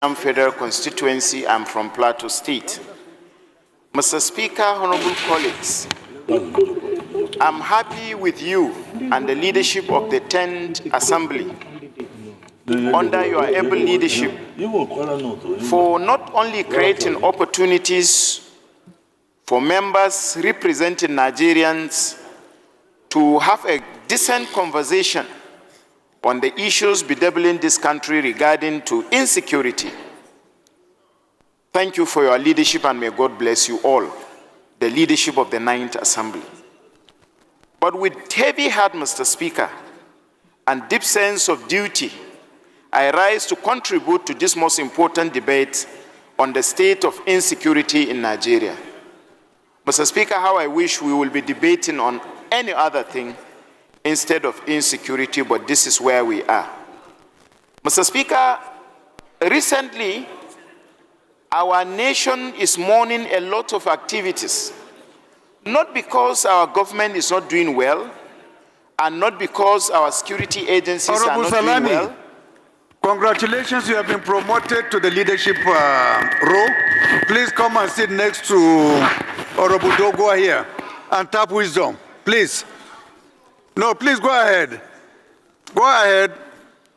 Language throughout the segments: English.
Federal Constituency. I'm from Plateau State. Mr. Speaker, honorable colleagues, I'm happy with you and the leadership of the 10th Assembly under your able leadership for not only creating opportunities for members representing Nigerians to have a decent conversation on the issues bedeviling this country regarding to insecurity. Thank you for your leadership, and may God bless you all, the leadership of the 9th Assembly. But with heavy heart, Mr. Speaker, and deep sense of duty, I rise to contribute to this most important debate on the state of insecurity in Nigeria. Mr. Speaker, how I wish we will be debating on any other thing instead of insecurity, but this is where we are. Mr. Speaker, recently, our nation is mourning a lot of activities, not because our government is not doing well, and not because our security agencies are not doing well. Congratulations, you have been promoted to the leadership role. Please come and sit next to Honorable Dogo here and tap wisdom, please. No, please go ahead. Go ahead.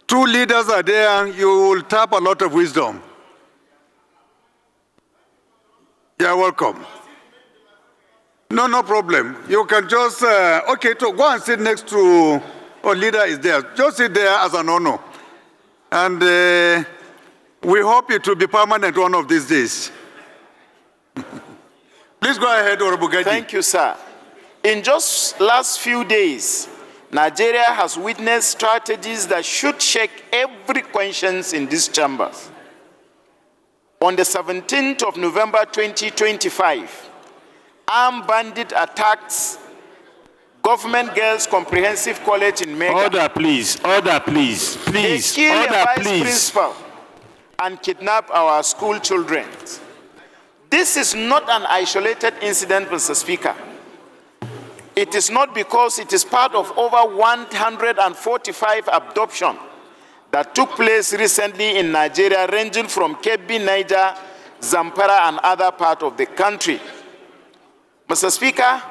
Two leaders are there. You will tap a lot of wisdom. You're welcome. No problem. You can just, okay, so go and sit next to, our leader is there. Just sit there as an honor. And we hope it will be permanent one of these days. Please go ahead, Honorable Gagdi. Thank you, sir. In just last few days, Nigeria has witnessed strategies that should shake every conscience in these chambers. On the 17th of November 2025, armed bandit attacks Government Girls Comprehensive College in Mega. Order, please. Order, please. Please. They killed Order, a vice please. principal and kidnapped our school children. This is not an isolated incident, Mr. Speaker. It is not, because it is part of over 145 abductions that took place recently in Nigeria, ranging from Kebbi, Niger, Zamfara, and other parts of the country. Mr. Speaker,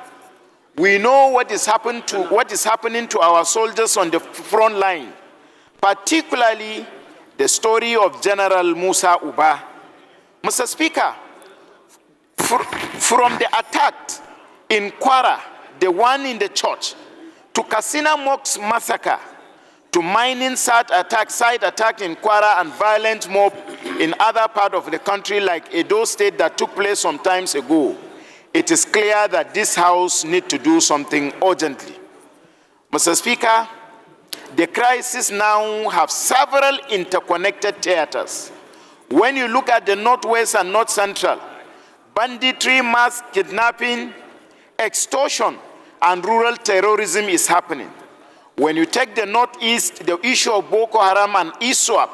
we know what is happening to our soldiers on the front line, particularly the story of General Musa Uba. Mr. Speaker, from the attack in Kwara, the one in the church, to Kasina Mosque massacre, to mining site attack in Kwara, and violent mob in other parts of the country like Edo State that took place some time ago, it is clear that this House needs to do something urgently. Mr. Speaker, the crisis now have several interconnected theaters. When you look at the Northwest and North Central, banditry, mass kidnapping, extortion, and rural terrorism is happening. When you take the Northeast, the issue of Boko Haram and ISWAP,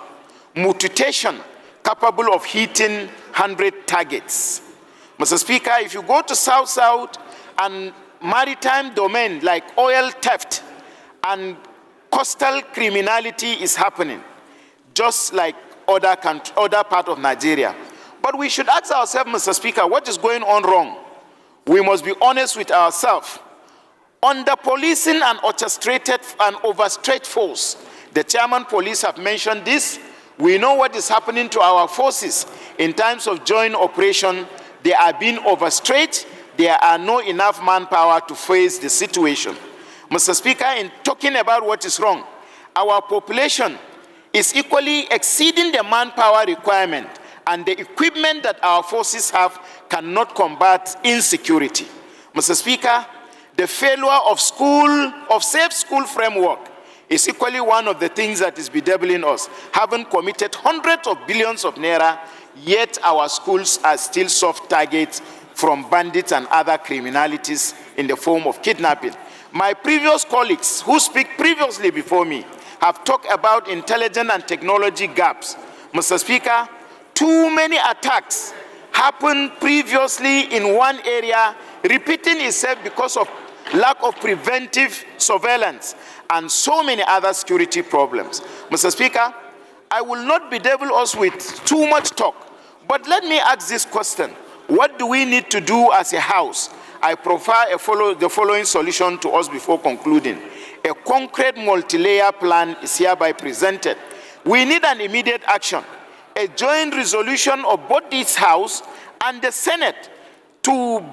mutation capable of hitting 100 targets. Mr. Speaker, if you go to South and maritime domain like oil theft and coastal criminality is happening, just like other part of Nigeria. But we should ask ourselves, Mr. Speaker, what is going on wrong? We must be honest with ourselves. Under policing and orchestrated and overstretched force, the chairman police have mentioned this. We know what is happening to our forces in times of joint operation. They are being overstretched. There are not enough manpower to face the situation. Mr. Speaker, in talking about what is wrong, our population is equally exceeding the manpower requirement, and the equipment that our forces have cannot combat insecurity. Mr. Speaker, the failure of safe school framework is equally one of the things that is bedeviling us. Having committed hundreds of billions of naira, yet our schools are still soft targets from bandits and other criminalities in the form of kidnapping. My previous colleagues who speak previously before me have talked about intelligence and technology gaps. Mr. Speaker, too many attacks happened previously in one area, repeating itself because of lack of preventive surveillance and so many other security problems. Mr. Speaker, I will not bedevil us with too much talk, but let me ask this question. What do we need to do as a house? I prefer the following solution to us before concluding. A concrete multi-layer plan is hereby presented. We need an immediate action. A joint resolution of both this House and the Senate to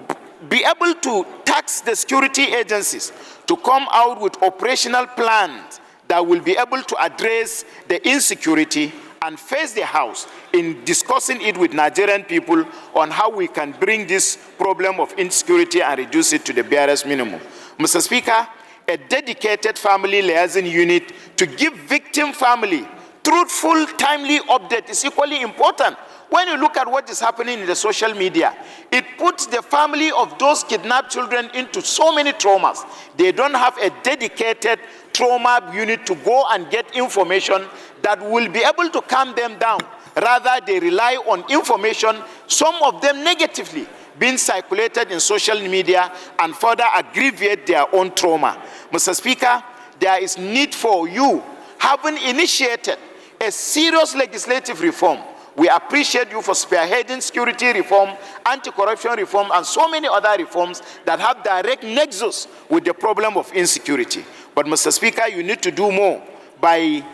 be able to tax the security agencies to come out with operational plans that will be able to address the insecurity and face the House in discussing it with Nigerian people on how we can bring this problem of insecurity and reduce it to the barest minimum. Mr. Speaker, a dedicated family liaison unit to give victim family truthful, timely update is equally important. When you look at what is happening in the social media, it puts the family of those kidnapped children into so many traumas. They don't have a dedicated trauma unit to go and get information that will be able to calm them down. Rather, they rely on information, some of them negatively, being circulated in social media and further aggravate their own trauma. Mr. Speaker, there is need for you, having initiated a serious legislative reform. We appreciate you for spearheading security reform, anti-corruption reform, and so many other reforms that have direct nexus with the problem of insecurity. But Mr. Speaker, you need to do more by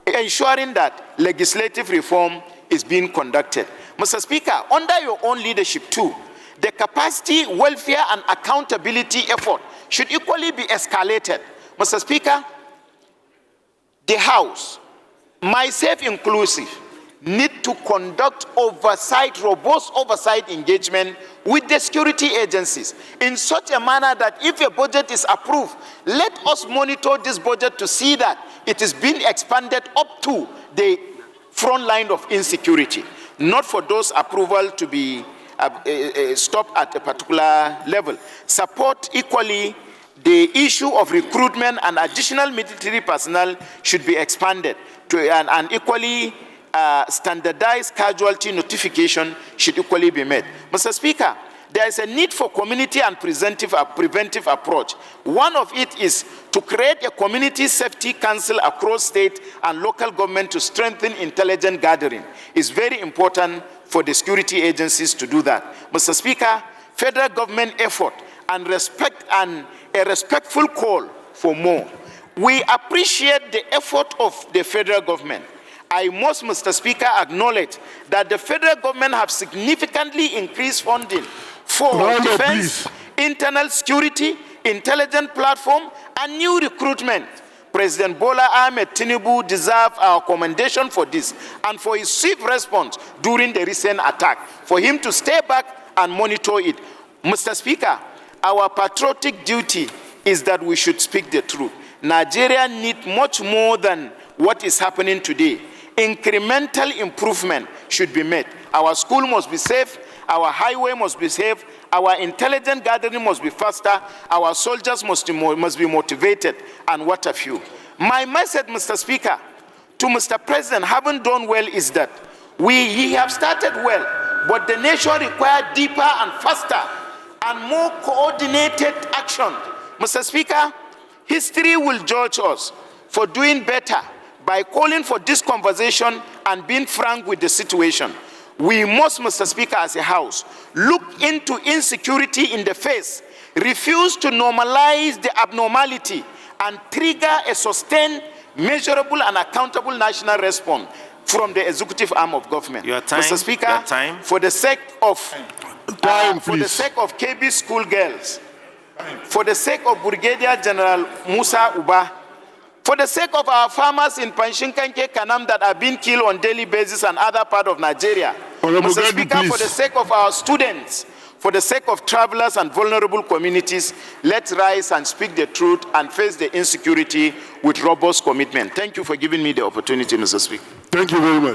ensuring that legislative reform is being conducted. Mr. Speaker, under your own leadership too, the capacity, welfare, and accountability effort should equally be escalated. Mr. Speaker, the House, myself inclusive, need to conduct oversight, robust oversight engagement with the security agencies in such a manner that if a budget is approved, let us monitor this budget to see that it is being expanded up to the front line of insecurity, not for those approval to be stopped at a particular level. Support equally the issue of recruitment and additional military personnel should be expanded to and equally standardized casualty notification should equally be made. Mr. Speaker, there is a need for community and preventive approach. One of it is to create a community safety council across state and local government to strengthen intelligence gathering. It's very important for the security agencies to do that. Mr. Speaker, federal government effort and a respectful call for more. We appreciate the effort of the federal government. I must, Mr. Speaker, acknowledge that the federal government have significantly increased funding for defense, internal security, intelligence platform, and new recruitment. President Bola Ahmed Tinubu deserves our commendation for this and for his swift response during the recent attack, for him to stay back and monitor it. Mr. Speaker, our patriotic duty is that we should speak the truth. Nigeria needs much more than what is happening today. Incremental improvement should be made. Our school must be safe, our highway must be safe, our intelligence gathering must be faster, our soldiers must be motivated, and what have you. My message, Mr. Speaker, to Mr. President, having done well, is that we have started well, but the nation requires deeper and faster and more coordinated action. Mr. Speaker, history will judge us for doing better by calling for this conversation and being frank with the situation. We must, Mr. Speaker, as a House, look into insecurity in the face, refuse to normalize the abnormality, and trigger a sustained, measurable, and accountable national response from the executive arm of government. Your time, Mr. Speaker, your time. for the sake of KB school girls, for the sake of Brigadier General Musa Uba, for the sake of our farmers in Panshinkanke, Kanam that are being killed on a daily basis and other parts of Nigeria. Mr. Speaker, for the sake of our students, for the sake of travelers and vulnerable communities, let's rise and speak the truth and face the insecurity with robust commitment. Thank you for giving me the opportunity, Mr. Speaker. Thank you very much.